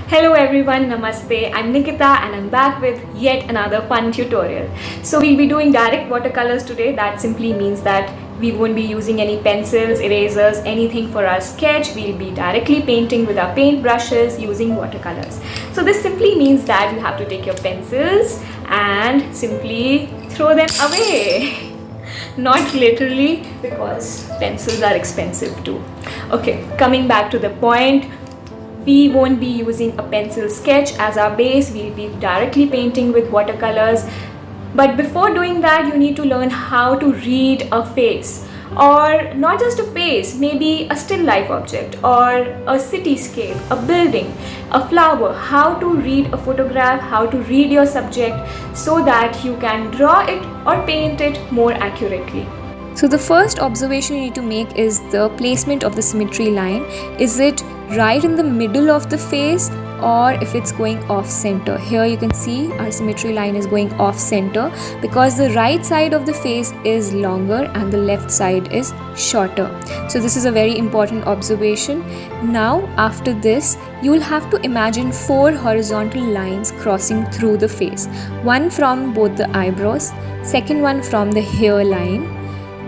Hello everyone, Namaste. I'm Nikita and I'm back with yet another fun tutorial. So we'll be doing direct watercolors today. That simply means that we won't be using any pencils, erasers, anything for our sketch. We'll be directly painting with our paint brushes using watercolors. So this simply means that you have to take your pencils and simply throw them away. Not literally, because pencils are expensive too. Okay, coming back to the point. We won't be using a pencil sketch as our base, we'll be directly painting with watercolors. But before doing that, you need to learn how to read a face, or not just a face, maybe a still life object or a cityscape, a building, a flower, how to read a photograph, how to read your subject so that you can draw it or paint it more accurately. So the first observation you need to make is the placement of the symmetry line. Is it right in the middle of the face or if it's going off center? Here you can see our symmetry line is going off center because the right side of the face is longer and the left side is shorter. So this is a very important observation. Now after this, you will have to imagine 4 horizontal lines crossing through the face. One from both the eyebrows, second one from the hairline,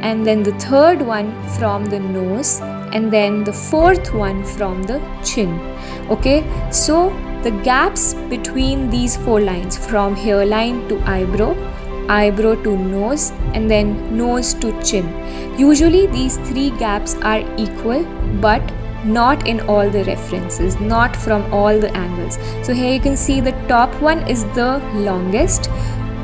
and then the third one from the nose, and then the fourth one from the chin. Okay, so the gaps between these 4 lines, from hairline to eyebrow, eyebrow to nose, and then nose to chin, usually these 3 gaps are equal, but not in all the references, not from all the angles. So here you can see the top one is the longest,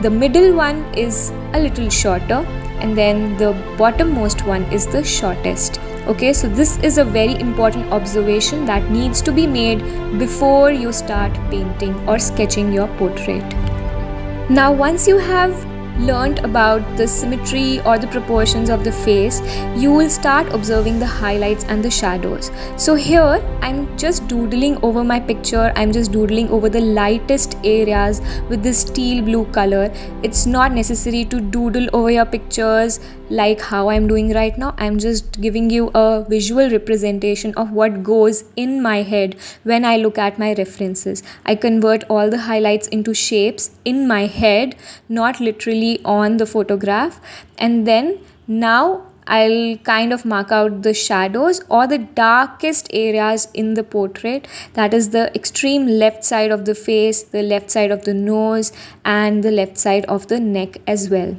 the middle one is a little shorter, and then the bottommost one is the shortest. Okay, so this is a very important observation that needs to be made before you start painting or sketching your portrait. Now once you have learned about the symmetry or the proportions of the face, you will start observing the highlights and the shadows. So here I'm just doodling over my picture, I'm just doodling over the lightest areas with this teal blue color. It's not necessary to doodle over your pictures like how I'm doing right now. I'm just giving you a visual representation of what goes in my head when I look at my references. I convert all the highlights into shapes in my head, not literally on the photograph, and then now I'll kind of mark out the shadows or the darkest areas in the portrait, that is the extreme left side of the face, the left side of the nose, and the left side of the neck as well.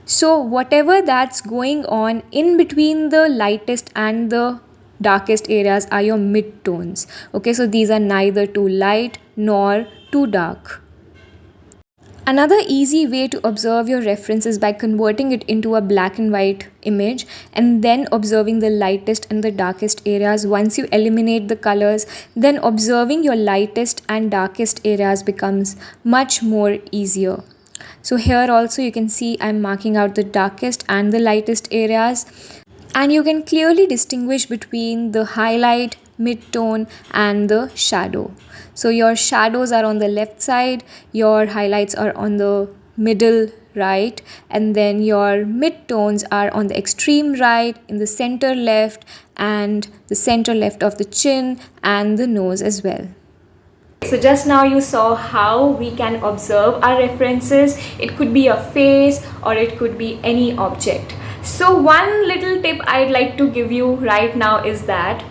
So whatever that's going on in between the lightest and the darkest areas are your mid-tones. Okay, so these are neither too light nor too dark. Another easy way to observe your reference is by converting it into a black and white image and then observing the lightest and the darkest areas. Once you eliminate the colors, then observing your lightest and darkest areas becomes much more easier. So here also you can see I'm marking out the darkest and the lightest areas, and you can clearly distinguish between the highlight, mid-tone and the shadow. So your shadows are on the left side, your highlights are on the middle right, and then your mid-tones are on the extreme right, in the center left, and the center left of the chin and the nose as well. So just now you saw how we can observe our references. It could be a face or it could be any object. So one little tip I'd like to give you right now is that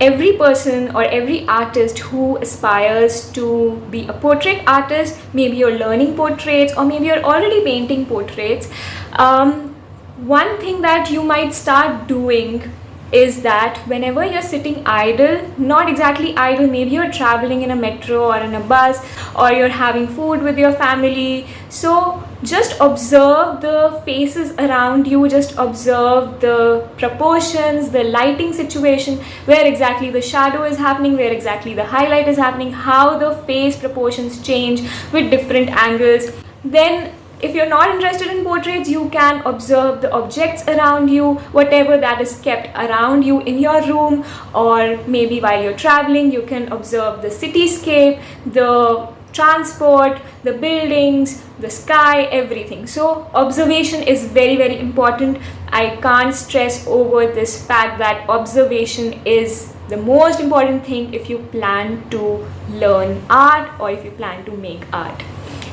every person or every artist who aspires to be a portrait artist, maybe you're learning portraits or maybe you're already painting portraits, one thing that you might start doing is that whenever you're sitting idle, not exactly idle, maybe you're traveling in a metro or in a bus, or you're having food with your family, so just observe the faces around you, just observe the proportions, the lighting situation, where exactly the shadow is happening, where exactly the highlight is happening, how the face proportions change with different angles. Then if you're not interested in portraits, you can observe the objects around you, whatever that is kept around you in your room, or maybe while you're traveling, you can observe the cityscape, the transport, the buildings, the sky, everything. So observation is very, very important. I can't stress over this fact that observation is the most important thing if you plan to learn art or if you plan to make art.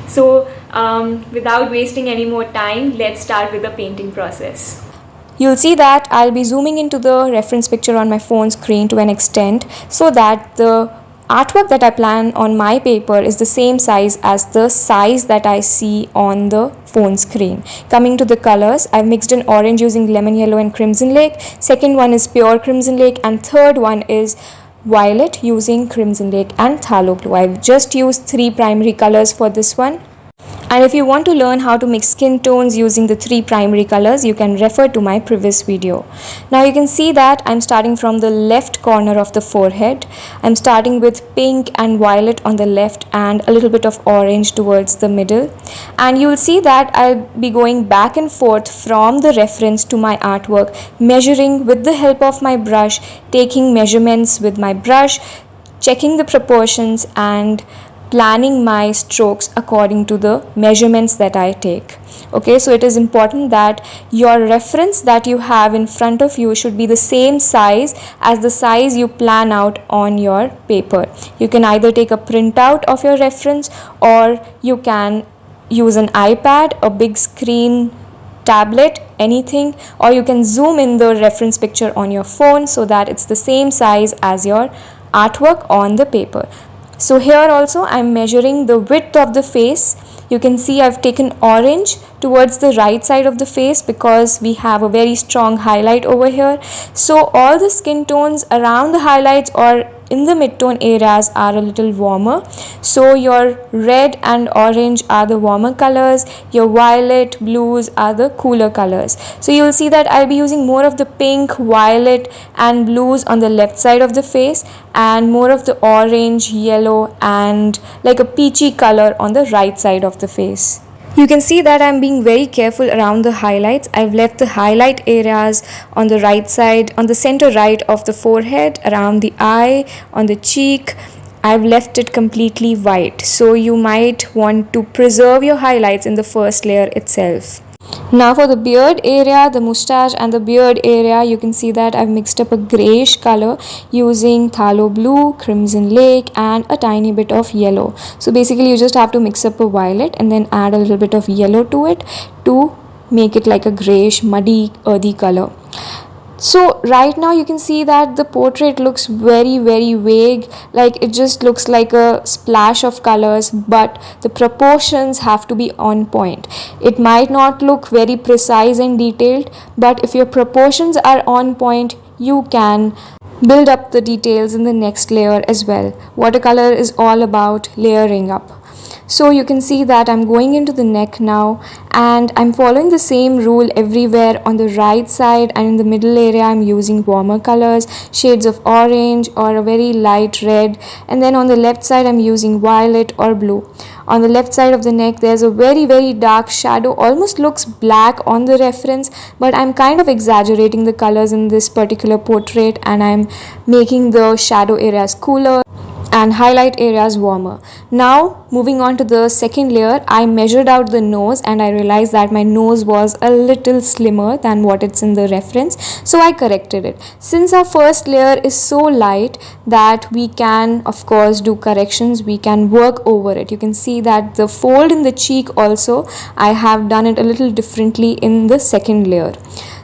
So without wasting any more time, let's start with the painting process. You'll see that I'll be zooming into the reference picture on my phone screen to an extent so that the artwork that I plan on my paper is the same size as the size that I see on the phone screen. Coming to the colors, I've mixed in orange using lemon yellow and crimson lake. Second one is pure crimson lake, and third one is violet using crimson lake and phthalo blue. I've just used 3 primary colors for this one. And if you want to learn how to mix skin tones using the 3 primary colors, you can refer to my previous video. Now you can see that I'm starting from the left corner of the forehead. I'm starting with pink and violet on the left and a little bit of orange towards the middle. And you'll see that I'll be going back and forth from the reference to my artwork, measuring with the help of my brush, taking measurements with my brush, checking the proportions and planning my strokes according to the measurements that I take. Okay, so it is important that your reference that you have in front of you should be the same size as the size you plan out on your paper. You can either take a printout of your reference, or you can use an iPad, a big screen tablet, anything, or you can zoom in the reference picture on your phone so that it's the same size as your artwork on the paper. So here also I'm measuring the width of the face. You can see I've taken orange towards the right side of the face because we have a very strong highlight over here. So all the skin tones around the highlights or in the mid-tone areas are a little warmer. So your red and orange are the warmer colors, your violet, blues are the cooler colors. So you'll see that I'll be using more of the pink, violet and blues on the left side of the face, and more of the orange, yellow and like a peachy color on the right side of the face. You can see that I'm being very careful around the highlights. I've left the highlight areas on the right side, on the center right of the forehead, around the eye, on the cheek. I've left it completely white. So you might want to preserve your highlights in the first layer itself. Now for the beard area, the mustache and the beard area, you can see that I've mixed up a grayish color using phthalo blue, crimson lake and a tiny bit of yellow. So basically you just have to mix up a violet and then add a little bit of yellow to it to make it like a grayish, muddy, earthy color. So right now you can see that the portrait looks very vague, like it just looks like a splash of colors, but the proportions have to be on point. It might not look very precise and detailed, but if your proportions are on point, you can build up the details in the next layer as well. Watercolor is all about layering up. So you can see that I'm going into the neck now, and I'm following the same rule everywhere. On the right side and in the middle area I'm using warmer colors, shades of orange or a very light red, and then on the left side I'm using violet or blue. On the left side of the neck there's a very dark shadow, almost looks black on the reference, but I'm kind of exaggerating the colors in this particular portrait and I'm making the shadow areas cooler and highlight areas warmer. Now moving on to the second layer, I measured out the nose and I realized that my nose was a little slimmer than what it's in the reference, so I corrected it. Since our first layer is so light that we can of course do corrections, we can work over it. You can see that the fold in the cheek also, I have done it a little differently in the second layer.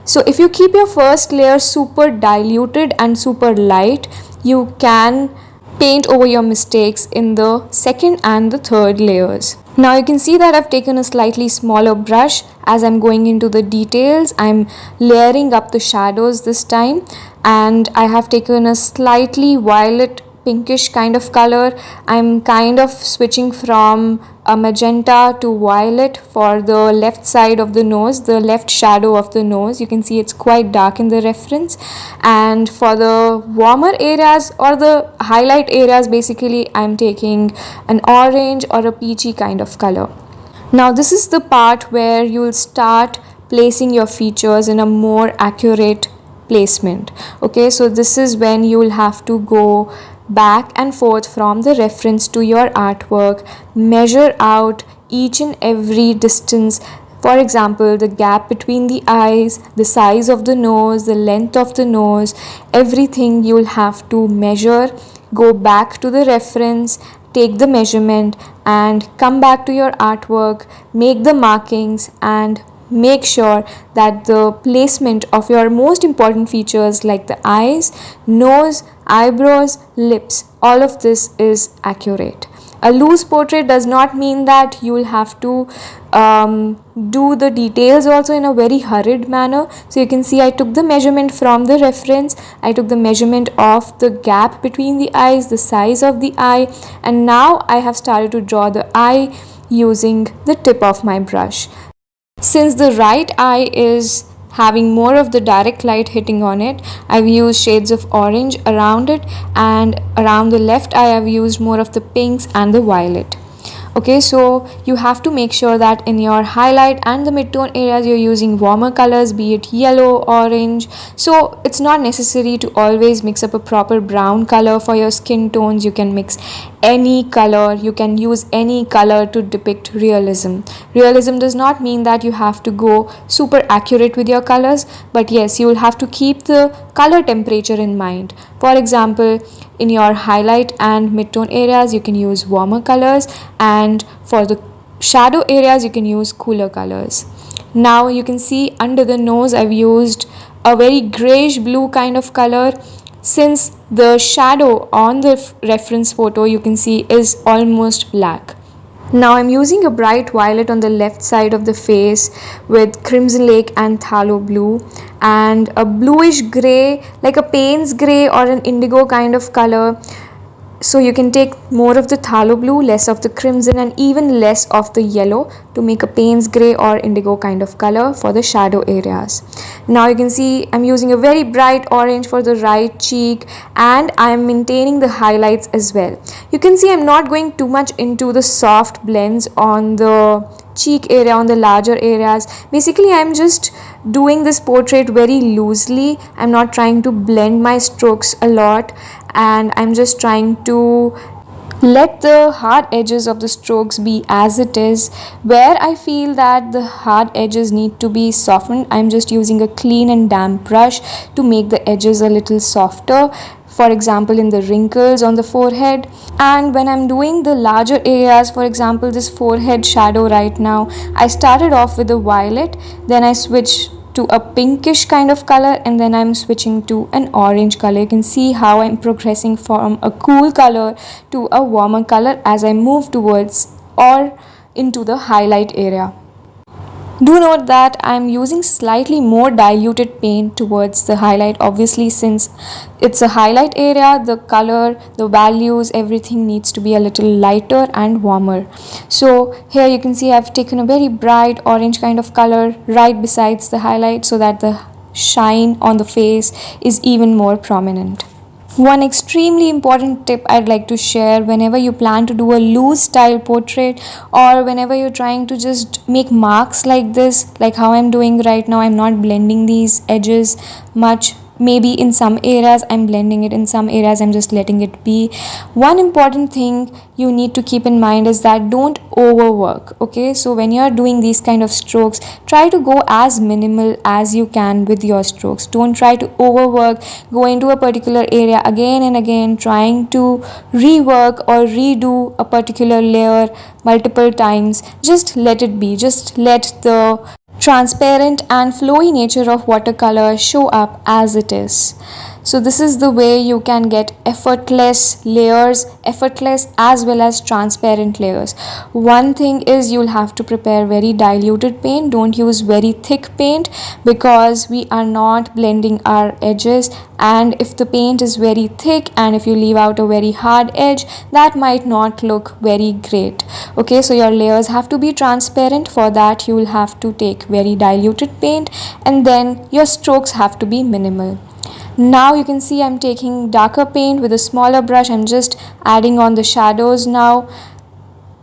So if you keep your first layer super diluted and super light, you can paint over your mistakes in the second and the third layers. Now you can see that I've taken a slightly smaller brush. As I'm going into the details, I'm layering up the shadows this time, and I have taken a slightly violet pinkish kind of color. I'm kind of switching from a magenta to violet for the left side of the nose, the left shadow of the nose. You can see it's quite dark in the reference. And for the warmer areas or the highlight areas, basically I'm taking an orange or a peachy kind of color. Now this is the part where you'll start placing your features in a more accurate placement. Okay, so this is when you will have to go back and forth from the reference to your artwork, measure out each and every distance For example, the gap between the eyes, the size of the nose, the length of the nose, everything you'll have to measure, go back to the reference, take the measurement and come back to your artwork, make the markings and make sure that the placement of your most important features like the eyes, nose, eyebrows, lips, all of this is accurate. A loose portrait does not mean that you will have to do the details also in a very hurried manner. So you can see I took the measurement from the reference, I took the measurement of the gap between the eyes, the size of the eye, and now I have started to draw the eye using the tip of my brush. Since the right eye is having more of the direct light hitting on it, I've used shades of orange around it, and around the left eye I've used more of the pinks and the violet. Okay, so you have to make sure that in your highlight and the mid-tone areas you're using warmer colors, be it yellow, orange. So it's not necessary to always mix up a proper brown color for your skin tones. You can mix any color, you can use any color to depict realism. Realism does not mean that you have to go super accurate with your colors, but yes, you will have to keep the color temperature in mind. For example, in your highlight and mid-tone areas you can use warmer colors, and for the shadow areas you can use cooler colors. Now you can see under the nose I've used a very grayish blue kind of color, since the shadow on the reference photo you can see is almost black. Now I'm using a bright violet on the left side of the face with crimson lake and phthalo blue, and a bluish grey, like a Payne's grey or an indigo kind of color. So you can take more of the phthalo blue, less of the crimson, and even less of the yellow to make a Payne's grey or indigo kind of color for the shadow areas. Now you can see I'm using a very bright orange for the right cheek, and I'm maintaining the highlights as well. You can see I'm not going too much into the soft blends on the cheek area, on the larger areas. Basically I'm just doing this portrait very loosely. I'm not trying to blend my strokes a lot, and I'm just trying to let the hard edges of the strokes be as it is. Where I feel that the hard edges need to be softened, I'm just using a clean and damp brush to make the edges a little softer. For example, in the wrinkles on the forehead. And when I'm doing the larger areas, for example this forehead shadow right now, I started off with a violet, then I switched to a pinkish kind of color, and then I'm switching to an orange color. You can see how I'm progressing from a cool color to a warmer color as I move towards or into the highlight area. Do note that I'm using slightly more diluted paint towards the highlight. Obviously, since it's a highlight area, the color, the values, everything needs to be a little lighter and warmer. So here you can see I've taken a very bright orange kind of color right besides the highlight so that the shine on the face is even more prominent. One extremely important tip I'd like to share whenever you plan to do a loose style portrait, or whenever you're trying to just make marks like this, like how I'm doing right now. I'm not blending these edges much. Maybe in some areas I'm blending it, in some areas I'm just letting it be. One important thing you need to keep in mind is that don't overwork. Okay, so when you're doing these kind of strokes, try to go as minimal as you can with your strokes. Don't try to overwork, go into a particular area again and again, trying to rework or redo a particular layer multiple times. Just let it be. Just let the transparent and flowy nature of watercolor show up as it is. So this is the way you can get effortless layers, effortless as well as transparent layers. One thing is you'll have to prepare very diluted paint. Don't use very thick paint because we are not blending our edges, and if the paint is very thick and if you leave out a very hard edge, that might not look very great. Okay, so your layers have to be transparent. For that you will have to take very diluted paint, and then your strokes have to be minimal. Now you can see I'm taking darker paint with a smaller brush. I'm just adding on the shadows now.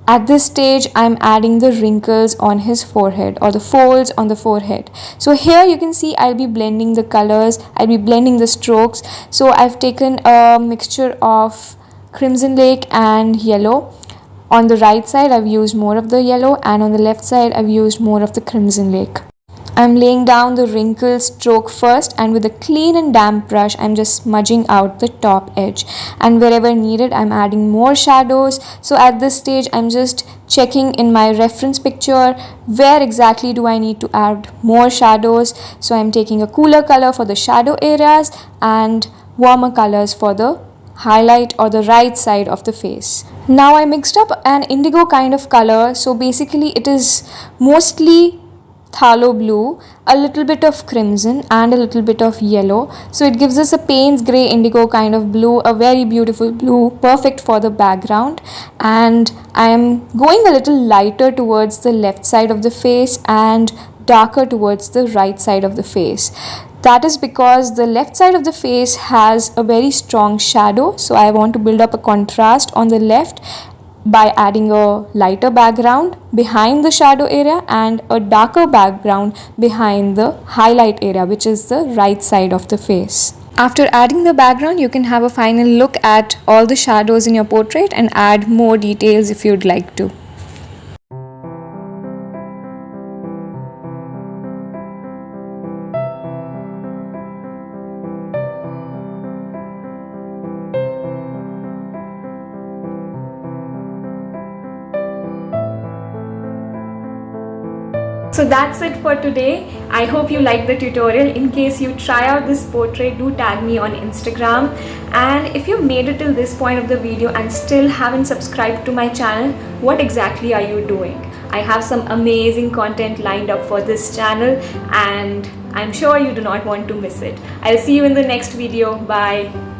At this stage I'm adding the wrinkles on his forehead, or the folds on the forehead. So here you can see I'll be blending the colors, I'll be blending the strokes. So I've taken a mixture of crimson lake and yellow. On the right side I've used more of the yellow, and on the left side I've used more of the crimson lake. I'm laying down the wrinkle stroke first, and with a clean and damp brush I'm just smudging out the top edge, and wherever needed I'm adding more shadows. So at this stage I'm just checking in my reference picture where exactly do I need to add more shadows. So I'm taking a cooler color for the shadow areas and warmer colors for the highlight or the right side of the face. Now I mixed up an indigo kind of color, so basically it is mostly phthalo blue, a little bit of crimson and a little bit of yellow. So it gives us a Payne's grey indigo kind of blue, a very beautiful blue, perfect for the background. And I am going a little lighter towards the left side of the face and darker towards the right side of the face. That is because the left side of the face has a very strong shadow, so I want to build up a contrast on the left by adding a lighter background behind the shadow area and a darker background behind the highlight area, which is the right side of the face. After adding the background, you can have a final look at all the shadows in your portrait and add more details if you'd like to. So that's it for today. I hope you liked the tutorial. In case you try out this portrait, do tag me on Instagram. And if you made it till this point of the video and still haven't subscribed to my channel, what exactly are you doing? I have some amazing content lined up for this channel and I'm sure you do not want to miss it. I'll see you in the next video. Bye.